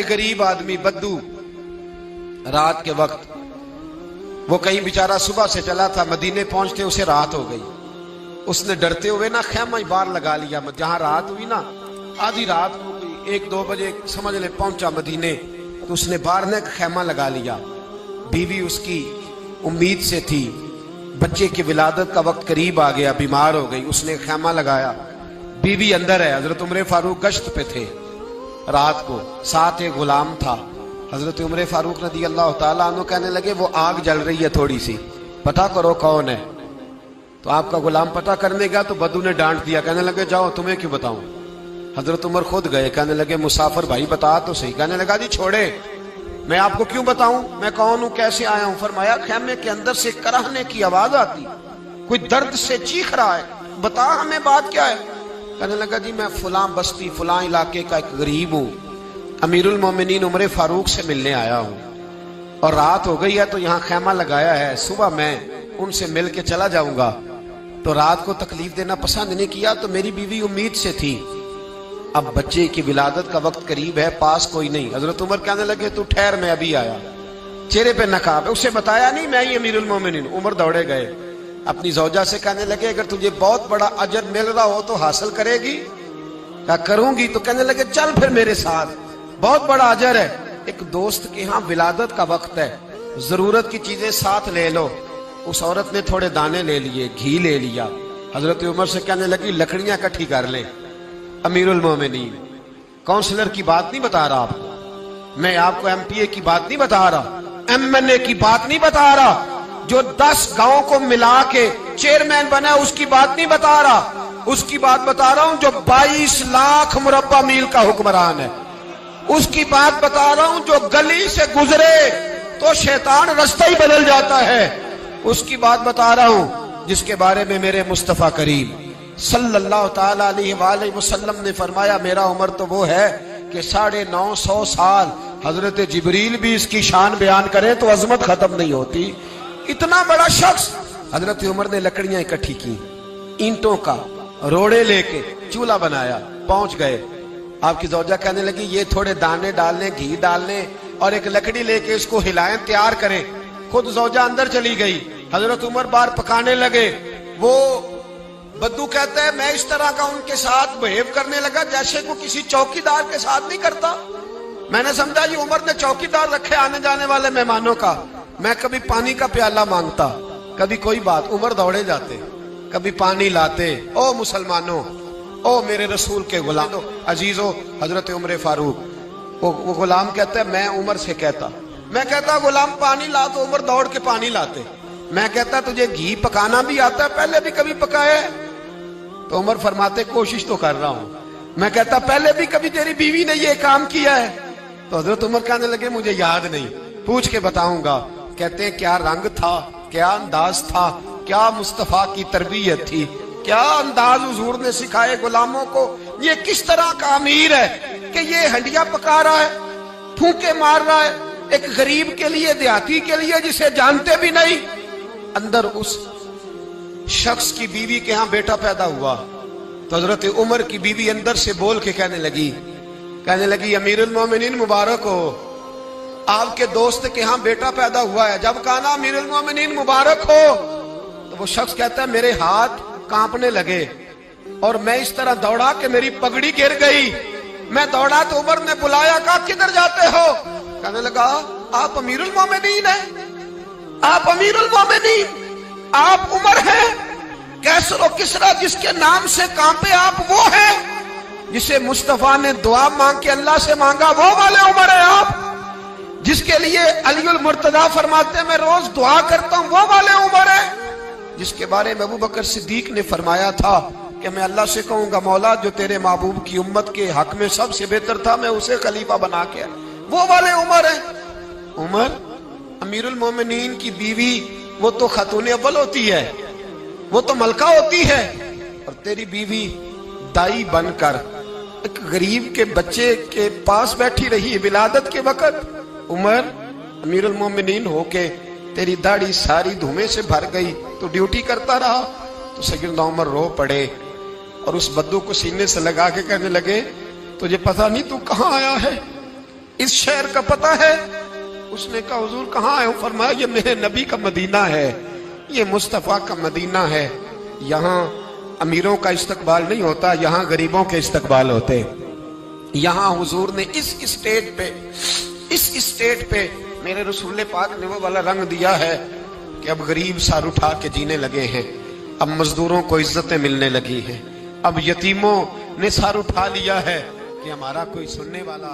ایک غریب آدمی بدو رات کے وقت وہ کہیں بیچارہ صبح سے چلا تھا، مدینے پہنچتے اسے رات ہو گئی. اس نے ڈرتے ہوئے نا خیمہ ہی باہر لگا لیا. جہاں رات ہوئی نا آدھی رات ہو گئی، 1-2 بجے سمجھ لے پہنچا مدینے، تو اس نے باہر نے خیمہ لگا لیا. بیوی اس کی امید سے تھی، بچے کی ولادت کا وقت قریب آ گیا، بیمار ہو گئی. اس نے خیمہ لگایا، بیوی اندر ہے. حضرت عمر فاروق گشت پہ تھے رات کو، ساتھ ایک غلام تھا. حضرت عمر فاروق رضی اللہ تعالیٰ عنہ کہنے لگے وہ آگ جل رہی ہے تھوڑی سی، پتہ کرو کون ہے. تو آپ کا غلام پتہ کرنے گیا تو بدو نے ڈانٹ دیا، کہنے لگے جاؤ تمہیں کیوں بتاؤں. حضرت عمر خود گئے، کہنے لگے مسافر بھائی بتا تو صحیح. کہنے لگا جی چھوڑے، میں آپ کو کیوں بتاؤں، میں کون ہوں، کیسے آیا ہوں. فرمایا خیمے کے اندر سے کرہنے کی آواز آتی، کوئی درد سے چیخ رہا ہے، بتا ہمیں بات کیا ہے. کہنے لگا جی میں فلاں بستی فلاں علاقے کا ایک غریب ہوں، امیر المومنین عمر فاروق سے ملنے آیا ہوں، اور رات ہو گئی ہے تو یہاں خیمہ لگایا ہے، صبح میں ان سے مل کے چلا جاؤں گا. تو رات کو تکلیف دینا پسند نہیں کیا، تو میری بیوی امید سے تھی، اب بچے کی ولادت کا وقت قریب ہے، پاس کوئی نہیں. حضرت عمر کہنے لگے تو ٹھہر میں ابھی آیا. چہرے پہ نقاب ہے، اسے بتایا نہیں میں ہی امیر المومنین. عمر دوڑے گئے، اپنی زوجہ سے کہنے لگے اگر تجھے بہت بڑا اجر مل رہا ہو تو حاصل کرے گی. کہا کروں گی. تو کہنے لگے چل پھر میرے ساتھ، بہت بڑا اجر ہے. ایک دوست کے ہاں ولادت کا وقت ہے، ضرورت کی چیزیں ساتھ لے لو. اس عورت نے تھوڑے دانے لے لیے، گھی لے لیا. حضرت عمر سے کہنے لگی لکڑیاں اکٹھی کر لیں. امیر المومنین کونسلر کی بات نہیں بتا رہا آپ کو، میں آپ کو ایم پی اے کی بات نہیں بتا رہا، ایم این اے کی بات نہیں بتا رہا، جو 10 گاؤں کو ملا کے چیئرمین بنا اس کی بات نہیں بتا رہا، اس کی بات بتا رہا ہوں جو 22 لاکھ مربع میل کا حکمران ہے. اس کی بات بتا رہا ہوں جو گلی سے گزرے تو شیطان رستہ ہی بدل جاتا ہے. اس کی بات بتا رہا ہوں جس کے بارے میں میرے مصطفیٰ کریم صلی اللہ تعالیٰ علیہ وآلہ وسلم نے فرمایا میرا عمر تو وہ ہے کہ 950 سال حضرت جبریل بھی اس کی شان بیان کرے تو عظمت ختم نہیں ہوتی. اتنا بڑا شخص. حضرت عمر نے لکڑیاں اکٹھی کی، اینٹوں کا روڑے لے کے چولہا بنایا، پہنچ گئے. آپ کی زوجہ کہنے لگی یہ تھوڑے دانے ڈالنے، گھی ڈالنے اور ایک لکڑی لے کے اس کو ہلائیں، تیار کریں. خود زوجہ اندر چلی گئی، حضرت عمر باہر پکانے لگے. وہ بدو کہتا ہے میں اس طرح کا ان کے ساتھ بہیو کرنے لگا جیسے کو کسی چوکیدار کے ساتھ نہیں کرتا. میں نے سمجھا یہ عمر نے چوکیدار رکھے آنے جانے والے مہمانوں کا. میں کبھی پانی کا پیالہ مانگتا، کبھی کوئی بات، عمر دوڑے جاتے، کبھی پانی لاتے. او مسلمانوں، او میرے رسول کے غلام عزیزو، حضرت عمر فاروق. وہ غلام کہتا ہے میں عمر سے کہتا، میں کہتا غلام پانی لا تو عمر دوڑ کے پانی لاتے. میں کہتا تجھے گھی پکانا بھی آتا ہے، پہلے بھی کبھی پکایا ہے؟ تو عمر فرماتے کوشش تو کر رہا ہوں. میں کہتا پہلے بھی کبھی تیری بیوی نے یہ کام کیا ہے؟ تو حضرت عمر کہنے لگے مجھے یاد نہیں، پوچھ کے بتاؤں گا. کہتے ہیں کیا رنگ تھا، کیا انداز تھا، کیا مصطفیٰ کی تربیت تھی، کیا انداز حضور نے سکھائے غلاموں کو. یہ کس طرح کا امیر ہے کہ یہ ہنڈیا پکا رہا ہے، پھونکے مار رہا ہے ایک غریب کے لیے، دیہاتی کے لیے جسے جانتے بھی نہیں. اندر اس شخص کی بیوی کے ہاں بیٹا پیدا ہوا تو حضرت عمر کی بیوی اندر سے بول کے کہنے لگی امیر المومنین مبارک ہو، آپ کے دوست کے ہاں بیٹا پیدا ہوا ہے. جب کہا نا امیر المومنین مبارک ہو تو وہ شخص کہتا ہے میرے ہاتھ کانپنے لگے اور میں اس طرح دوڑا کہ میری پگڑی گر گئی. میں دوڑا تو عمر نے بلایا، کہا کدھر جاتے ہو؟ کہنے لگا آپ امیر المومنین ہیں، آپ امیر المومنین، آپ عمر ہیں. کیسر و کسرا جس کے نام سے کانپے آپ وہ ہیں، جسے مصطفیٰ نے دعا مانگ کے اللہ سے مانگا وہ والے عمر ہیں آپ. جس کے لیے علی المرتضیٰ فرماتے ہیں میں روز دعا کرتا ہوں وہ والے عمر ہیں. جس کے بارے میں ابو بکر صدیق نے فرمایا تھا کہ میں اللہ سے کہوں گا مولا جو تیرے محبوب کی امت کے حق میں سب سے بہتر تھا میں اسے خلیفہ بنا کے، وہ والے عمر ہیں. عمر امیر المومنین کی بیوی وہ تو خاتون اول ہوتی ہے، وہ تو ملکہ ہوتی ہے، اور تیری بیوی دائی بن کر ایک غریب کے بچے کے پاس بیٹھی رہی ولادت کے وقت. عمر امیر المومنین ہو کے تیری داڑھی ساری دھومے سے بھر گئی تو ڈیوٹی کرتا رہا. تو سیدنا عمر رو پڑے اور اس بدو کو سینے سے لگا کے کہنے لگے تجھے پتہ نہیں تو کہاں آیا ہے؟ اس شہر کا پتہ ہے؟ اس نے کہا حضور کہاں ہے؟ فرمایا یہ میرے نبی کا مدینہ ہے، یہ مصطفیٰ کا مدینہ ہے، یہاں امیروں کا استقبال نہیں ہوتا، یہاں غریبوں کے استقبال ہوتے۔ یہاں حضور نے اس اسٹیٹ پہ میرے رسول پاک نے وہ والا رنگ دیا ہے کہ اب غریب سر اٹھا کے جینے لگے ہیں، اب مزدوروں کو عزتیں ملنے لگی ہیں، اب یتیموں نے سر اٹھا لیا ہے کہ ہمارا کوئی سننے والا